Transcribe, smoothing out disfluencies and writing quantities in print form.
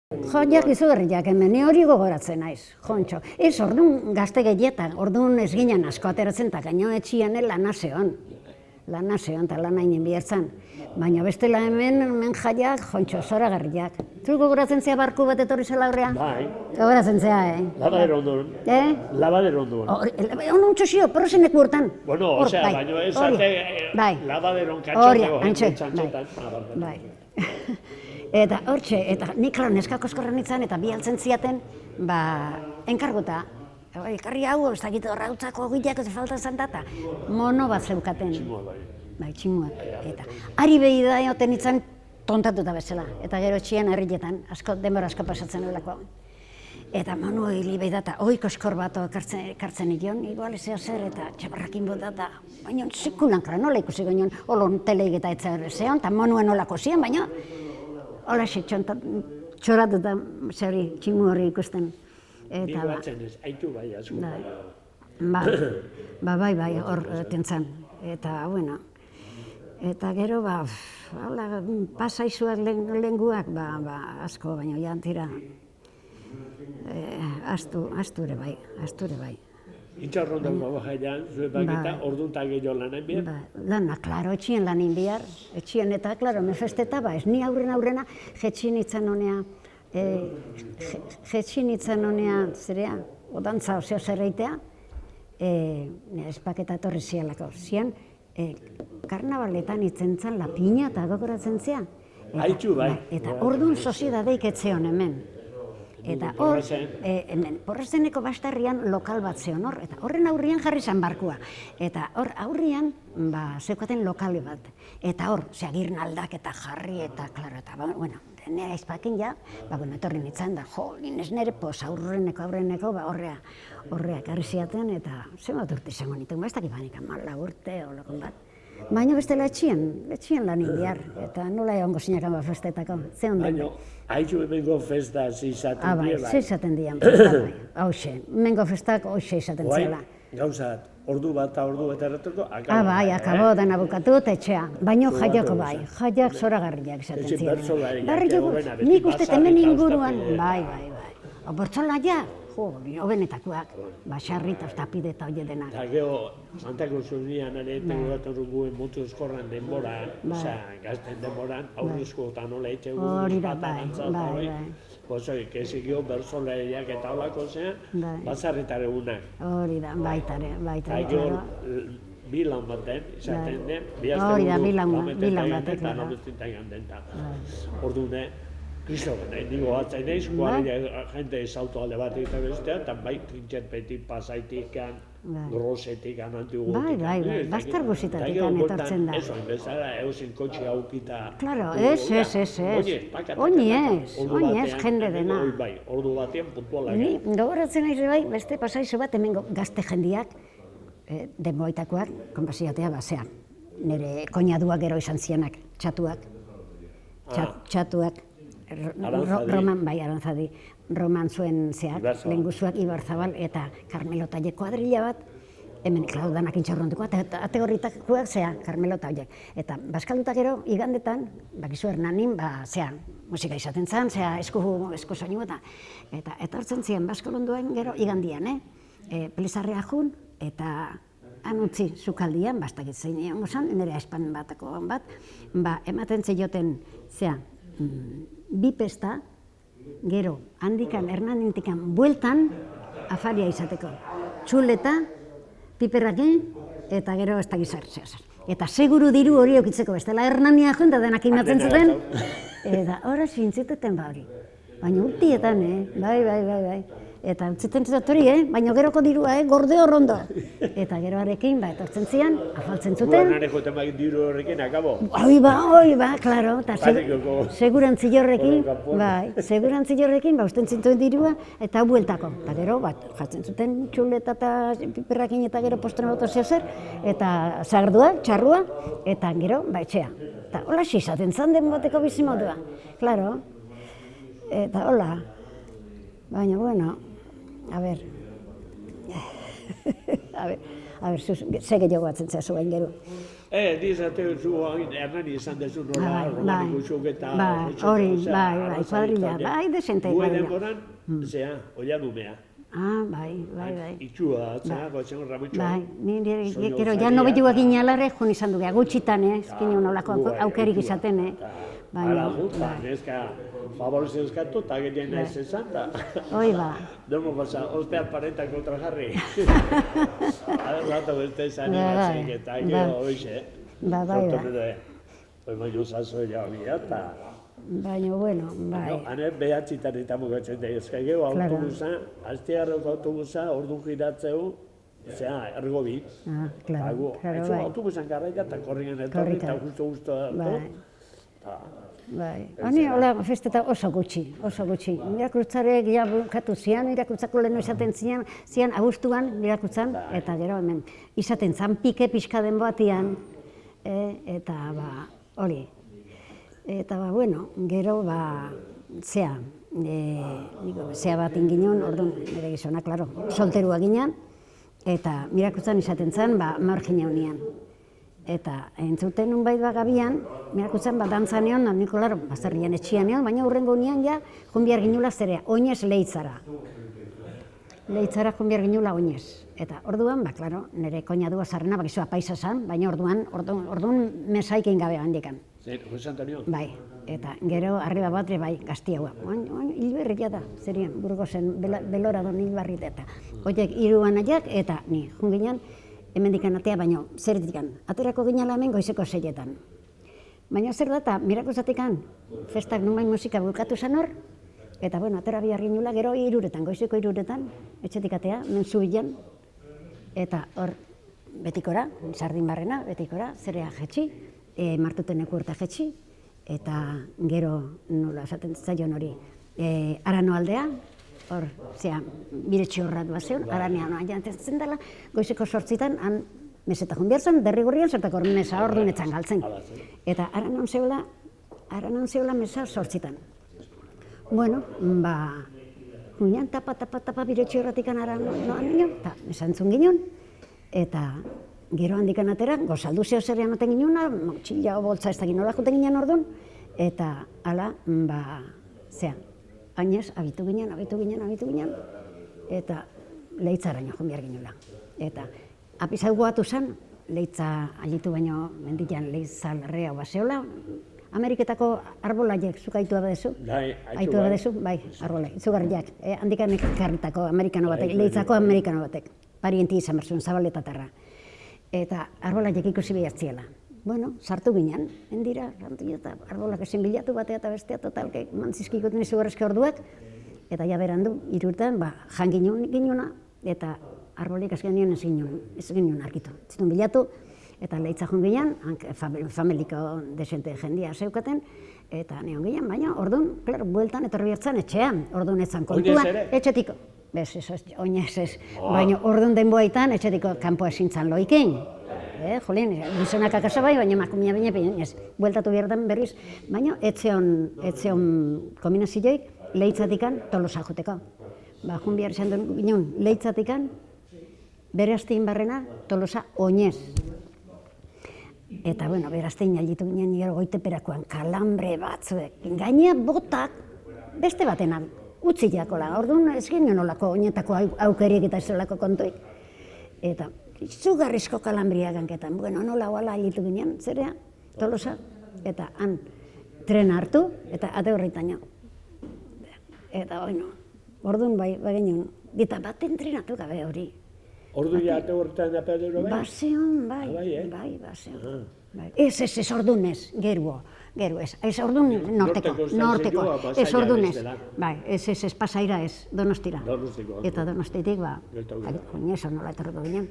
Joiak izugarriak hemen, ni hori gogoratzen naiz, jontxo. Ez, orduan gazte gehietan, orduan ez ginen asko ateratzen, eta gaino etxian lana zeon, eta lan hainen bihertzen. Baina bestela hemen jaiak, jontxo, zoragarriak. Zu gogoratzen zea barku bat etorri zela aurrean? Bai. Gogoratzen zea, Labadero ondoen. Labadero ondoen. Ono txosio, porrozenek urtan. Bueno, osea, baina ez ate labaderon kantxotan. Bai. Eta hortxe, eta nik klar neskak oskorra nintzen eta bialtzen ziaten, enkargota. Ekarri hau, ez dakit horrautzako gileak ez falta zantata. Mono bat zeukaten. Tximua bai. Bai, tximuak. Eta ari behi da egoten nintzen tontatuta bezala. Eta gero txien herrietan, denbora asko pasatzen eulako. Eta mono hili behi da, eta oiko oskor bat ekartzen ikion, igual ezea zer eta txabarrakin bota eta baina sekulan kara nola ikusi ginen, olon teleik eta etzer zeon, eta monuen olako ziren, baina hola txoratu eta tximu horri ikusten. Bi batzen ez, haitu bai asko. Bai, hor tentzan. Eta, bueno, eta gero, pasaizuak lenguak, asko, baina jantira, asture bai. Itxarrondan gogo jaian, zuen bakita, orduntak gehiago lanen bihar? Lana, klaro, etxien lanin bihar, etxien eta, klaro, mefesteta, ez ni aurrena, jetxin itzan honea, zerea, odantza oseo zerreitea, espaketa etorri zialako, zian, karnabaletan itzentzan la piña eta gogoratzen zian. Haitxu, bai. Eta orduan soziedadeik etzeon hemen. Eta hor, Porrezeneko bastarrian lokal bat zeon hor, eta horren aurrian jarri zan barkua. Eta hor aurrian, zeukaten lokale bat. Eta hor, zeagirn aldak eta jarri eta, klaro, eta, bueno, nire aizpakin ja, etorri nintzen da, nire nire aurreneko, horreak arri ziaten, eta zenbat urte izango nintzen, ez dakit banik, 14 urte, olokon bat. Baina bestela etxien lanin bihar, eta nola egongo zinakan festetako, ze honden? Baina, haitxu emengo festa zizaten dira, bai? Zizaten dian, hauxe, emengo festak hoxe izaten zela. Gauzat, ordu bat eta ordu eta erretuko, Bai, akabo dena bukatu eta etxea, baina jaiako bai, jaiak zoragarriak izaten ziren. Nik uste hemen inguruan, bai. Bortzola ja, hobenetakoak, basarri eta tapide eta hori denak. Eta gero, mantako zunian ere, tegoratzen ruguen motu eskorran denbora, gazten denboran, aurrezko eta nola etxe hori da, bai. Bozoik, ezikio bertzolariak eta holako zean, bazarretare unak. Hori da, baitare. Eta gero, bi lan baten, izaten den, hori da, bi lan batek. Eta nobestintagan denta. Orduan, Kristo, nigo batzen naiz, jente ez alde bat egiten bestea, eta bai, kintxerpetik, pasaitik, grosetik, antigutik. Bai, bastar guzitatik etortzen da. Ez oin bezala, eusin kotxe haukita. Klaro, ez. Oini ez, jende dena. Bai, ordu batean puntuala. Ni, gogoratzen naiz bai, beste pasaizu bat hemen gazte jendiak, denboitakoak, konpaziatea basean. Nire koinaduak gero izan zianak, txatuak. Roman, bai, Arantzadi, Roman zuen zeak, lenguzuak Ibarzabal eta Carmelo Talle kuadrilla bat, hemen klaudanak intxarrontuko, eta ategorritakoak zea, Carmelo Talle. Eta baskalduta gero, igandetan, bakizu Hernanin, zea, musika izaten zen, zea, esku soinu eta hartzen ziren baskalonduen gero igandian, Pelizarrea jun, eta han utzi sukaldian, bastakit zein egon gozan, nire aizpan batako bat, ematen zioten, zea, bi pesta, gero, handikan, Hernanintikan, bueltan, afaria izateko. Txuleta, piperrakin, eta gero ez da gizartzea. Eta seguru diru hori okitzeko, bestela Hernania joan da denak imatzen zuten. Eta horra zintziteten hori. Baina urtietan, bai. Eta utziten zut hori, baina geroko dirua, gorde horrondo. Eta gero harekin, etortzen zian, afaltzen zuten. Guanare joten bai diru horrekin, akabo. Hoi ba, klaro. Segurantzi horrekin, usten zintuen dirua, eta hau bueltako. Eta gero, jartzen zuten txuleta eta piperrakin eta gero postren bat zer, eta zagardua, txarrua, eta gero, etxea. Eta hola izaten zanden bateko bizimodua. Klaro. Eta hola. Baina, bueno, a ber, A ber, ze gehiago batzen zazu gain gero. Dizate zu Hernani izan dezu nola, romaniko zuk eta... Hori, bai, kuadrilla, bai, desente kuadrilla. Guen kuadrilla. denboran, zea, Oianumea. Bai. Itxua, atzera, gotzen Ramutxo. Bai, gero, ja nobetuak ginalare, joan izan dugu, gutxitan, ezkin nolako aukerik izaten, Hala, juta, neska, favorez euskatu, eta ginen ez esan, da. Hoi ba. Demo pasa, ostean parentak kontra jarri. Rato beste esan imatzeik, eta gero hoxe. Bai. Hoi maio zazo jabia, eta... Baina, bueno, bai. Hane behatzitan eta mugatzen da ezka, gero autobusa, aztearroko autobusa, ordu giratzeu, zera, ergo bi. Claro, bai. Autobusan garraika eta korrien etorri, eta justo Bai, honi hola festeta oso gutxi. Mirakutzarek ja bukatu zian, mirakutzako lehenu izaten zian abuztuan mirakutzan, eta gero hemen izaten zan pike pixka den batian, eta hori. Eta bueno, gero zea bat inginen, orduan nire gizona, klaro, solterua ginen, eta mirakutzan izaten zan, margina honian. Eta entzuten unbait gabian, mirakutzen dantzan egon, niko laro, bazterrian etxian egon, baina hurrengo unian ja, junbiar ginula zerea, oinez leitzara. Leitzara junbiar ginula oinez. Eta orduan, klaro, nire koinadua zarrena, bakizua paisa zan, baina orduan mesaikin gabe handikan. Zer, Jose Antonio? Bai, eta gero arriba batre bai, gaztiagoa. Hilberria da, zerien, Burgosen, belora don hilbarrit eta. Oiek, hiruan aiak, eta ni, junginan, hemendikan atea, baina zeretikan. Aterako ginala hemen goizeko 6etan. Baina zer da, eta mirakuzatikan, festak numain musika bukatu zan hor, eta bueno, atera bihar ginula, gero 3etan, goizeko 3etan, etxetik atea, menzu bilan, eta hor, betikora, sardin barrena, betikora, zerea jetxi, martuten ekurta jetxi, eta gero, nola esaten zaion hori, arano aldea, hor, zera, biretxe horrat bat zeon, aranean oan jantzen dela, goizeko 8etan, han meseta junbiarzan, derrigurrian, zertako mesa hor dunetzan galtzen. Eta aranon zeula mesa 8etan. Bueno, guinan tapa biretxe horratikan aranoan ginen, eta mesa entzun ginen, eta gero handikan atera, gozaldu zeo zer ematen ginuna, motxila boltza ez da ginola juten ginen orduan, eta ala, zera, Ainez, abitu ginen, eta leitzaraino joan behar ginula. Eta apizau goatu zen, leitza alitu baino mendian leitza larrea baseola, Ameriketako arbolaiek zuk aitua badezu? Aitua badezu? Bai, arbolai, izugarriak. Handikan ekarritako amerikano batek, leitzako amerikano batek. Parienti izan berzuen, zabaletatarra. Eta arbolaiek ikusi behartziela. Bueno, sartu ginen, mendira, eta arbolak ezin bilatu batea eta bestea, totalke, mantzizkikoten izugarrezke orduak, eta ja berandu, 3 jan ginuna, eta arbolik ez genuen ez genuen arkitu. Zituen bilatu, eta leitza joan ginen, familiko desente jendia zeukaten, eta neon ginen, baina orduan, klaro, bueltan etorri bertzen etxean, orduan etzan kontuan, etxetiko. Bez, oinez ez, baina orduan denboaitan etxetiko kanpo ezintzan loikin. Jolien, gizonak akaso bai, baina makumia baina ez, bueltatu behar berriz, baina etzeon kombinazioik leitzatikan Tolosa joteko. Jun behar izan duen ginen leitzatikan, bere aztein barrena Tolosa oinez. Eta, bueno, bere aztein alditu ginen gero goiteperakoan, kalambre batzuek, gainea botak beste batena utzi jakola, orduan ez ginen olako oinetako aukeriek eta ez olako kontuik. Eta, izugarrizko kalambria ganketan, bueno, nola oala alitu ginen, zerea, Tolosa, eta han tren hartu, eta ate horritaino. Eta, bueno, orduan bai ginen, eta bat entrenatu gabe hori. Ordu ja ate horretan da pedero bai? Baseon, bai, baseon. Ez, orduan ez, geru ez, orduan norteko, ez orduan ez, bai, ez, pasaira ez, Donostira. Eta Donostitik, ez nola etorriko ginen.